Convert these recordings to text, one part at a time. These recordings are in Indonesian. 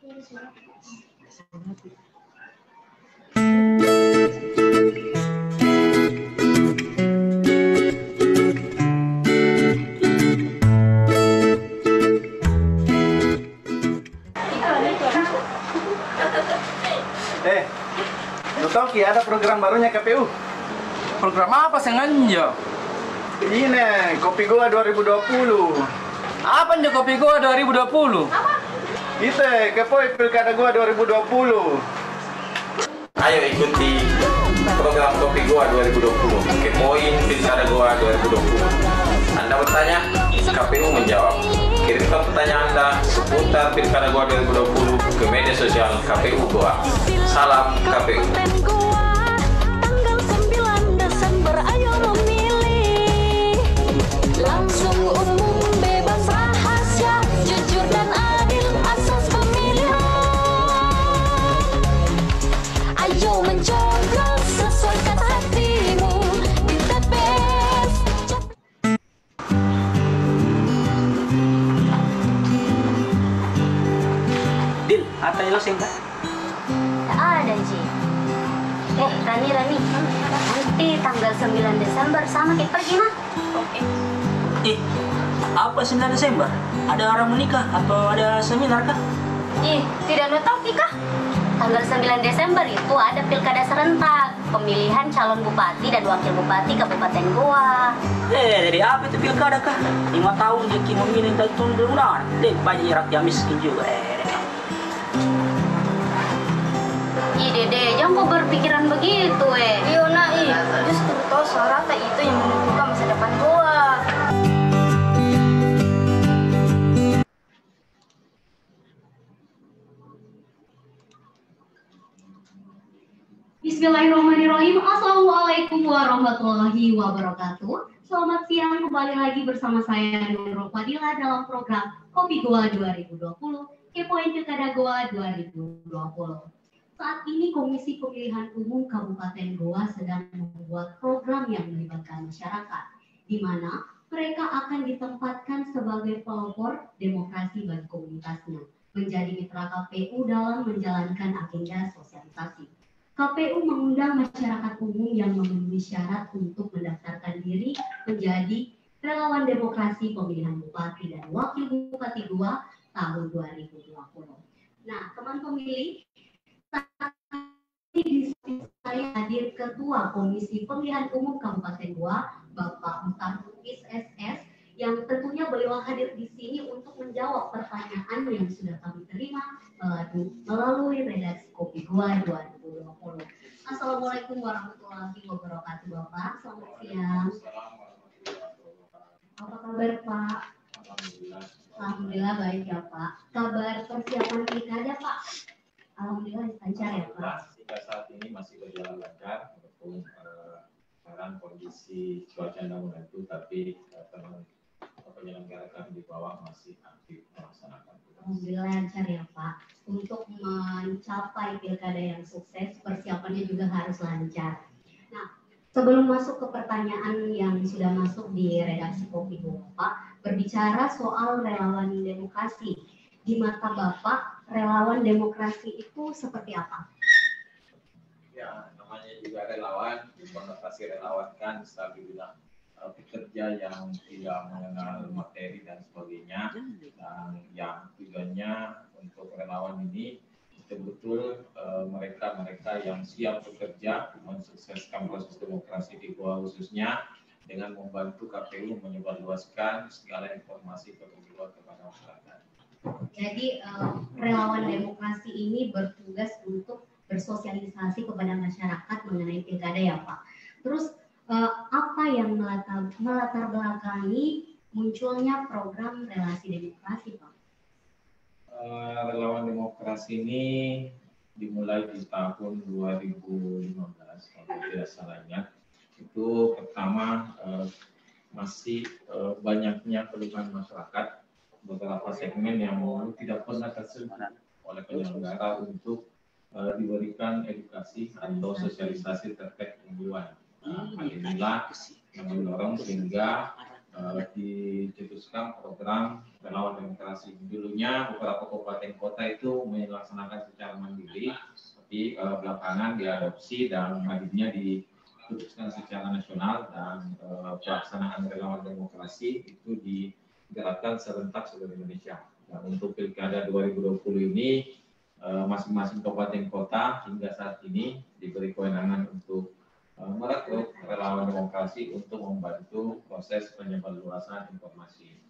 Lu tahu Ki ada program barunya KPU? Program apa sengaja? Ini Kopi Goa 2020. Apa nih Kopi Goa 2020? Itu Kepoi Pilkada Goa 2020. Ayo ikuti program Kopi Goa 2020. Kepoin Pilkada Goa 2020. Anda bertanya, KPU menjawab. Kirimkan pertanyaan Anda seputar Pilkada Goa 2020 ke media sosial KPU Goa. Salam KPU. Tanggal 9 Desember ayo memilih. Langsung umum, bebas rahasia, jujur dan adil asas pemilihan. Ayo mencoblos sesuaikan hatimu di TPS. Dil, apa yang lo singkat? Ada Ji. Rani, nanti tanggal 9 Desember sama kita pergi mah. Oke. Apa 9 Desember? Ada orang menikah atau ada seminar kah? Tidak tahu Kika. Tanggal 9 Desember itu ada pilkada serentak, pemilihan calon bupati dan wakil bupati Kabupaten Goa. Jadi apa itu pilkada kah? 5 tahun dia memilih dari tahun benar. Dek, banyak rakyat miskin juga. Dede, jangan kau berpikiran begitu Iya justru toh Sarata itu yang menentukan masa depan Goa. Bismillahirrahmanirrahim. Assalamualaikum warahmatullahi wabarakatuh. Selamat siang, kembali lagi bersama saya Nurul Fadila dalam program Kopi Goa 2020, Kepoin Pilkada Goa 2020. Saat ini Komisi Pemilihan Umum Kabupaten Goa sedang membuat program yang melibatkan masyarakat, di mana mereka akan ditempatkan sebagai pelopor demokrasi bagi komunitasnya, menjadi mitra KPU dalam menjalankan agenda sosialisasi. KPU mengundang masyarakat umum yang memenuhi syarat untuk mendaftarkan diri menjadi relawan demokrasi pemilihan bupati dan wakil bupati Goa tahun 2020. Nah, teman pemilih, saat ini saya hadir Ketua Komisi Pemilihan Umum Kabupaten Goa, Bapak Mutar Lubis SS, yang tentunya beliau hadir di sini untuk menjawab pertanyaan yang sudah kami terima melalui redaksi Kopi Goa 2020. Assalamualaikum warahmatullahi wabarakatuh, Bapak. Selamat siang. Apa kabar, Pak? Alhamdulillah baik ya, Pak. Kabar persiapan pilkada, Pak? Alhamdulillah lancar ya, Pak. Hingga saat ini masih berjalan lancar, walaupun sekarang kondisi cuaca tidak menentu, tapi teman penyelenggara di bawah masih aktif melaksanakan. Alhamdulillah lancar ya, Pak. Untuk mencapai pilkada yang sukses, persiapannya juga harus lancar. Nah, sebelum masuk ke pertanyaan yang sudah masuk di redaksi Kopi Goa, Pak, berbicara soal relawan demokrasi. Di mata Bapak, relawan demokrasi itu seperti apa? Ya, namanya juga relawan, konotasi relawan kan selalu bilang pekerja yang tidak mengenal materi dan sebagainya, dan yang tujuannya untuk relawan ini betul-betul mereka yang siap bekerja mensukseskan proses demokrasi di Goa khususnya dengan membantu KPU menyebarluaskan segala informasi Kopi Goa kepada masyarakat. Jadi relawan demokrasi ini bertugas untuk bersosialisasi kepada masyarakat mengenai pilkada ya, Pak. Terus apa yang melatar belakangi munculnya program relasi demokrasi, Pak? Relawan demokrasi ini dimulai di tahun 2015 kalau tidak salahnya. Itu pertama masih banyaknya keluhan masyarakat, beberapa segmen yang tidak pernah tersentuh oleh penyelenggara untuk diberikan edukasi atau sosialisasi terkait pemiluan. Hal inilah yang mendorong sehingga dicetuskan program relawan demokrasi. Dulunya beberapa kabupaten kota itu melaksanakan secara mandiri, tapi belakangan diadopsi dan akhirnya diputuskan secara nasional, dan pelaksanaan relawan demokrasi itu digerakkan serentak seluruh Indonesia. Dan untuk Pilkada 2020 ini masing-masing kabupaten kota hingga saat ini diberi kewenangan untuk merekrut relawan demokrasi untuk membantu proses penyebarluasan informasi.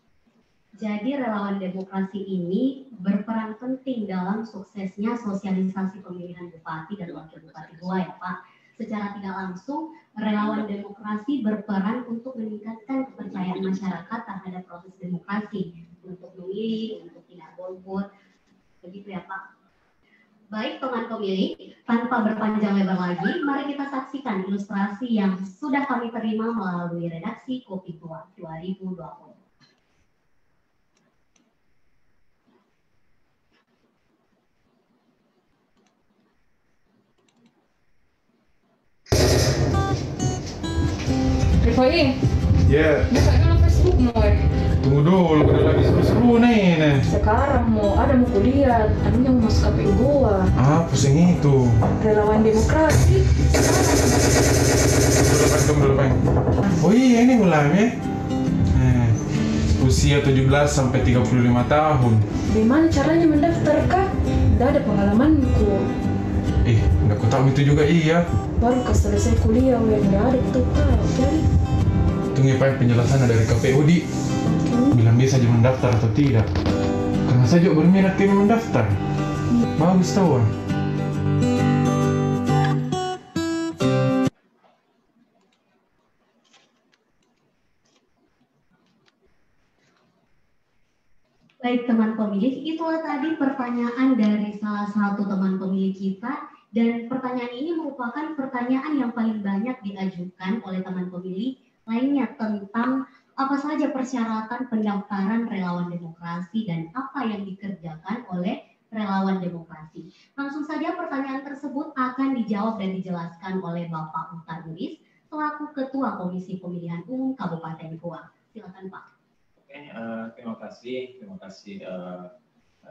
Jadi relawan demokrasi ini berperan penting dalam suksesnya sosialisasi pemilihan bupati dan wakil bupati Goa ya Pak. Secara tidak langsung, relawan demokrasi berperan untuk meningkatkan kepercayaan masyarakat terhadap proses demokrasi, untuk memilih, untuk tidak golput, begitu ya Pak. Baik teman pemilih, tanpa berpanjang lebar lagi, mari kita saksikan ilustrasi yang sudah kami terima melalui redaksi Kopi Goa 2020. Rifai, Ya, buka dulu Facebook mau. tunggu dulu, udah lagi seru-seru nih. Sekarang ada mau kuliah, tadinya mau masuk KPU Goa. Ah, pusing itu. Relawan demokrasi. Dulu, Bang. Oh iya, ini ulangnya. Usia 17 sampai 35 tahun. Gimana caranya mendaftar kak? Tidak ada pengalamanku. Nggak ku tahu itu juga iya. Baru ke selesai kuliah, nggak ada itu kak. Jadi, Tunggu Pak, penjelasan dari KPU di bilang bisa aja mendaftar atau tidak. Karena saya juga berminat kami mendaftar. Bagus tahu. Baik teman pemilih, itulah tadi pertanyaan dari salah satu teman pemilih kita, dan pertanyaan ini merupakan pertanyaan yang paling banyak diajukan oleh teman pemilih lainnya tentang apa saja persyaratan pendaftaran relawan demokrasi dan apa yang dikerjakan oleh relawan demokrasi. Langsung saja pertanyaan tersebut akan dijawab dan dijelaskan oleh Bapak Mukhtar Luis selaku Ketua Komisi Pemilihan Umum Kabupaten Goa. Silakan Pak. Oke, terima kasih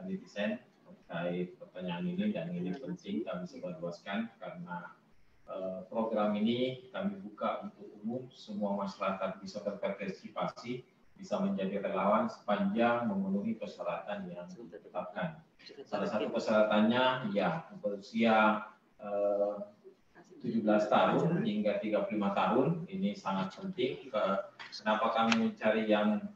netizen terkait pertanyaan ini, dan ini penting kami sebarluaskan karena program ini kami buka untuk umum, semua masyarakat bisa berpartisipasi, bisa menjadi relawan sepanjang memenuhi persyaratan yang ditetapkan. Salah satu persyaratannya ya berusia 17 tahun hingga 35 tahun, ini sangat penting. Kenapa kami mencari yang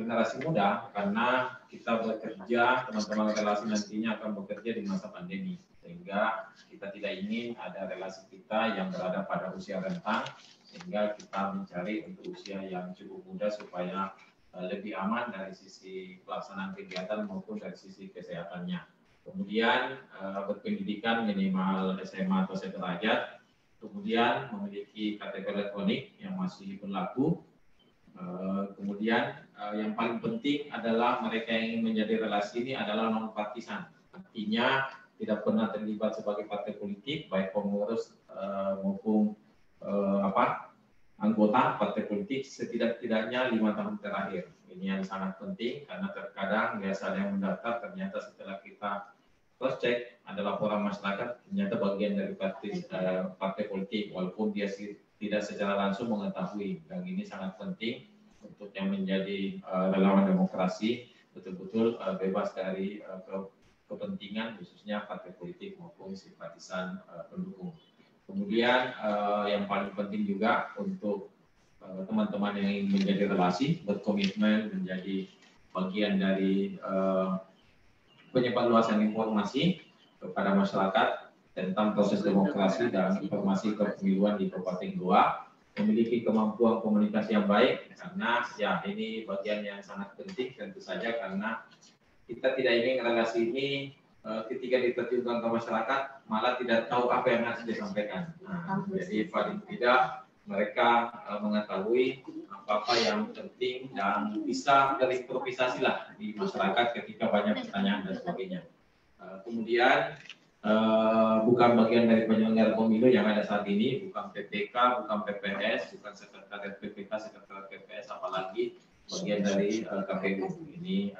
generasi muda? Karena kita bekerja, teman-teman relasi nantinya akan bekerja di masa pandemi, sehingga kita tidak ingin ada relasi kita yang berada pada usia rentang, sehingga kita mencari untuk usia yang cukup muda supaya lebih aman dari sisi pelaksanaan kegiatan maupun dari sisi kesehatannya. Kemudian berpendidikan minimal SMA atau sederajat, kemudian memiliki KTP elektronik yang masih berlaku. Kemudian yang paling penting adalah mereka yang ingin menjadi relasi ini adalah non-partisan. Artinya tidak pernah terlibat sebagai partai politik, baik pengurus maupun anggota partai politik setidak-tidaknya 5 tahun terakhir. Ini yang sangat penting karena terkadang biasa ada yang mendaftar, ternyata setelah kita cross check ada laporan masyarakat ternyata bagian dari partai politik walaupun dia tidak secara langsung mengetahui, dan ini sangat penting untuk yang menjadi relawan demokrasi betul-betul bebas dari kepentingan khususnya partai politik maupun simpatisan pendukung. Kemudian yang paling penting juga untuk teman-teman yang ingin menjadi relasi berkomitmen menjadi bagian dari penyebarluasan informasi kepada masyarakat tentang proses demokrasi dan informasi kepemiluan di Kabupaten Goa, memiliki kemampuan komunikasi yang baik, karena ya ini bagian yang sangat penting tentu saja, karena kita tidak ingin relasi ini ketika diterjunkan ke masyarakat malah tidak tahu apa yang harus disampaikan. Jadi paling tidak mereka mengetahui apa-apa yang penting dan bisa berimprovisasi lah di masyarakat ketika banyak pertanyaan dan sebagainya. Kemudian bukan bagian dari penyelenggara pemilu yang ada saat ini, bukan PPK, bukan PPS, bukan sekretariat PPK, sekretariat PPS, apalagi bagian dari KPU. Ini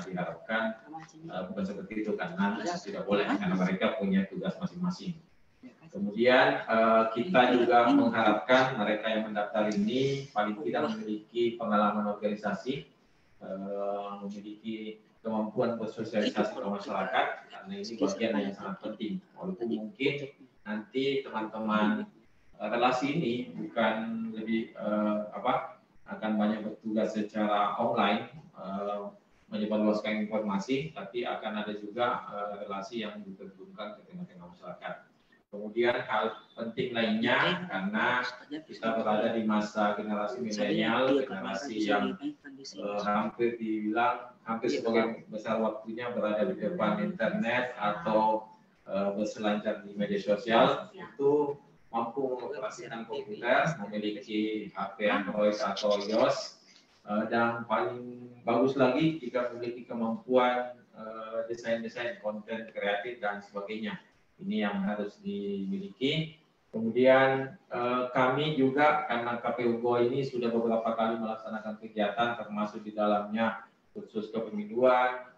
diharapkan bukan seperti itu karena tidak boleh karena mereka punya tugas masing-masing. Kemudian kita juga mengharapkan mereka yang mendaftar ini paling tidak memiliki pengalaman organisasi, memiliki kemampuan bersosialisasi ke masyarakat, karena ini bagian yang sangat penting. Walaupun mungkin nanti teman-teman relasi ini bukan lebih akan banyak bertugas secara online menyebarluaskan informasi, tapi akan ada juga relasi yang diterjunkan ke tengah-tengah masyarakat. Kemudian hal penting lainnya, karena kita berada di masa generasi milenial, generasi yang hampir sebagian besar waktunya berada di depan internet atau berselancar di media sosial, itu mampu mengoperasikan komputer, memiliki HP Android atau iOS, dan paling bagus lagi jika memiliki kemampuan desain-desain konten kreatif dan sebagainya. Ini yang harus dimiliki. Kemudian kami juga karena KPU Goa ini sudah beberapa kali melaksanakan kegiatan termasuk di dalamnya kursus kepemiluan,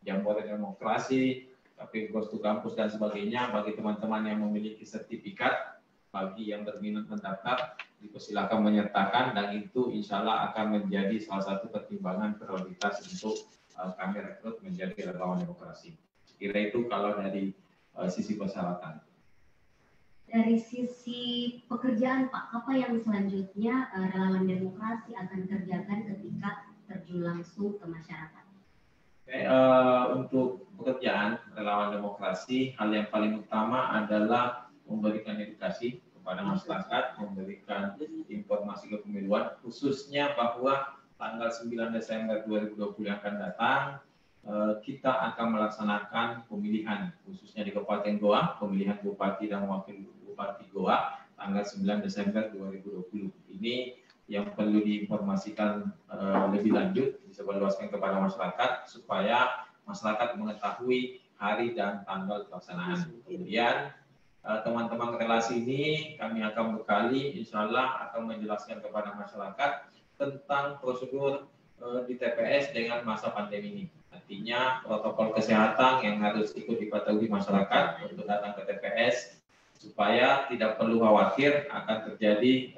jambore demokrasi, KPU Goa to Kampus dan sebagainya. Bagi teman-teman yang memiliki sertifikat, bagi yang berminat mendaftar, dipersilakan menyertakan dan itu insya Allah akan menjadi salah satu pertimbangan prioritas untuk kami rekrut menjadi relawan demokrasi. Kira itu kalau dari sisi persyaratan. Dari sisi pekerjaan Pak, apa yang selanjutnya relawan demokrasi akan kerjakan ketika terjun langsung ke masyarakat? Untuk pekerjaan relawan demokrasi, hal yang paling utama adalah memberikan edukasi kepada masyarakat, memberikan informasi kepemiluan, khususnya bahwa tanggal 9 Desember 2020 yang akan datang, kita akan melaksanakan pemilihan, khususnya di Kabupaten Goa, pemilihan Bupati dan Wakil Bupati Goa, tanggal 9 Desember 2020. Ini yang perlu diinformasikan lebih lanjut, disebarluaskan kepada masyarakat, supaya masyarakat mengetahui hari dan tanggal pelaksanaan. Kemudian, teman-teman relasi ini kami akan bekali, insya Allah akan menjelaskan kepada masyarakat tentang prosedur di TPS dengan masa pandemi ini. Artinya protokol kesehatan yang harus ikut dipatuhi masyarakat untuk datang ke TPS supaya tidak perlu khawatir akan terjadi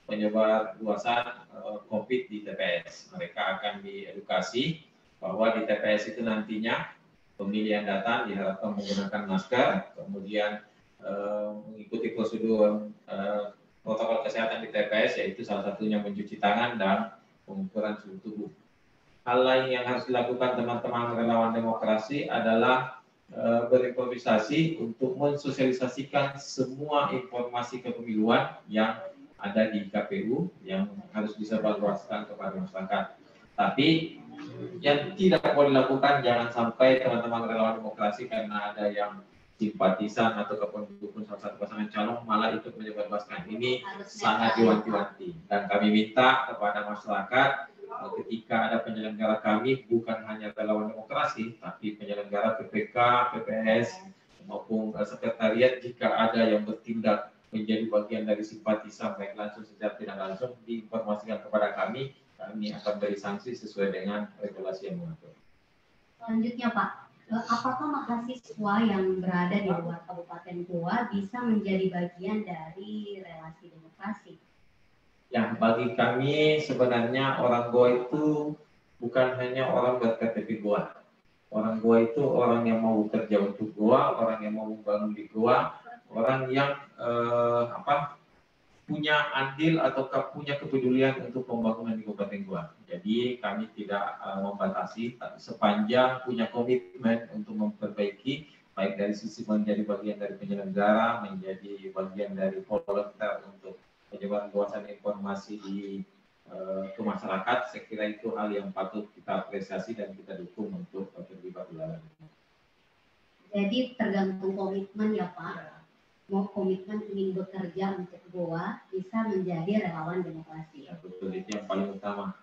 penyebar luasan COVID di TPS. Mereka akan diedukasi bahwa di TPS itu nantinya pemilih yang datang diharapkan menggunakan masker, kemudian mengikuti prosedur protokol kesehatan di TPS, yaitu salah satunya mencuci tangan dan pengukuran suhu tubuh. Hal lain yang harus dilakukan teman-teman relawan demokrasi adalah berimprovisasi untuk mensosialisasikan semua informasi kepemiluan yang ada di KPU yang harus disebarluaskan kepada masyarakat. Tapi yang tidak boleh dilakukan, jangan sampai teman-teman relawan demokrasi karena ada yang simpatisan atau dukung salah satu pasangan calon malah ikut menyebarluaskan. Ini sangat diwanti-wanti dan kami minta kepada masyarakat ketika ada penyelenggara kami bukan hanya relawan demokrasi tapi penyelenggara PPK, PPS maupun sekretariat, jika ada yang bertindak menjadi bagian dari simpatisan baik langsung secara tidak langsung diinformasikan kepada kami akan beri sanksi sesuai dengan regulasi yang mengatur. Selanjutnya Pak, apakah mahasiswa yang berada di luar Kabupaten Goa bisa menjadi bagian dari relasi demokrasi? Ya, bagi kami sebenarnya orang Goa itu bukan hanya orang berKTP Goa. Orang Goa itu orang yang mau bekerja untuk Goa, orang yang mau membangun di Goa, orang yang punya andil atau punya kepedulian untuk pembangunan di Kabupaten Goa. Jadi kami tidak membatasi, tapi sepanjang punya komitmen untuk memperbaiki, baik dari sisi menjadi bagian dari penyelenggara, menjadi bagian dari volunteer untuk penyebaran luasan informasi ke masyarakat, saya kira itu hal yang patut kita apresiasi dan kita dukung untuk terlibat dalam. Jadi tergantung komitmen ya Pak. Mau komitmen ingin bekerja untuk Goa bisa menjadi relawan demokrasi. Ya, betul, itu yang paling utama.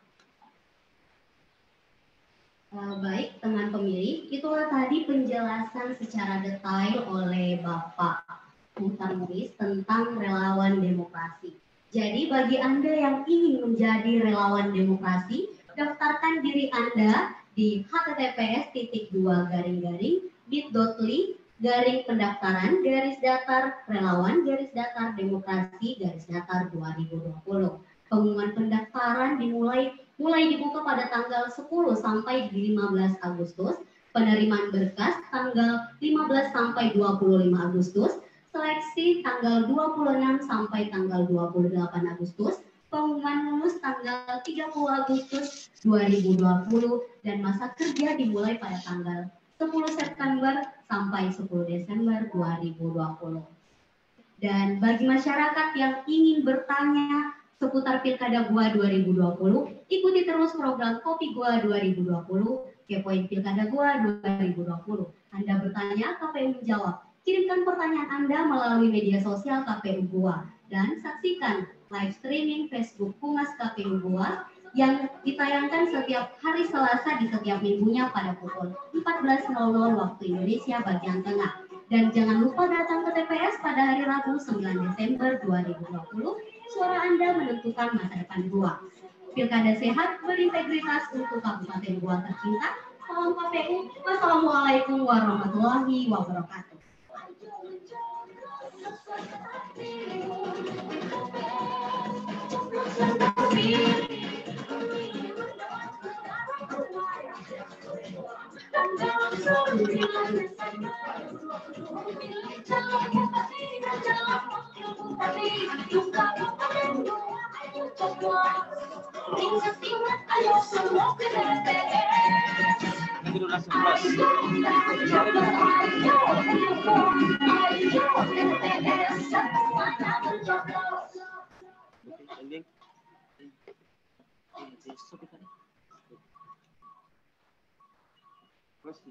Baik teman pemilih, itulah tadi penjelasan secara detail oleh Bapak Muhtar Muiz tentang relawan demokrasi. Jadi bagi Anda yang ingin menjadi relawan demokrasi, daftarkan diri Anda di https://bit.ly/relawan-demokrasi-2020. Pengumuman pendaftaran mulai dibuka pada tanggal 10 sampai 15 Agustus. Penerimaan berkas tanggal 15 sampai 25 Agustus. Seleksi tanggal 26 sampai tanggal 28 Agustus, pengumuman lulus tanggal 30 Agustus 2020, dan masa kerja dimulai pada tanggal 10 September sampai 10 Desember 2020. Dan bagi masyarakat yang ingin bertanya seputar Pilkada Goa 2020, ikuti terus program Kopi Goa 2020, Kepoin Pilkada Goa 2020. Anda bertanya, KPU menjawab. Kirimkan pertanyaan Anda melalui media sosial KPU Goa dan saksikan live streaming Facebook Humas KPU Goa yang ditayangkan setiap hari Selasa di setiap minggunya pada pukul 14.00 waktu Indonesia bagian tengah. Dan jangan lupa datang ke TPS pada hari Rabu 9 Desember 2020. Suara Anda menentukan masa depan Goa. Pilkada sehat berintegritas untuk Kabupaten Goa tercinta. Salam KPU. Wassalamualaikum warahmatullahi wabarakatuh. Terus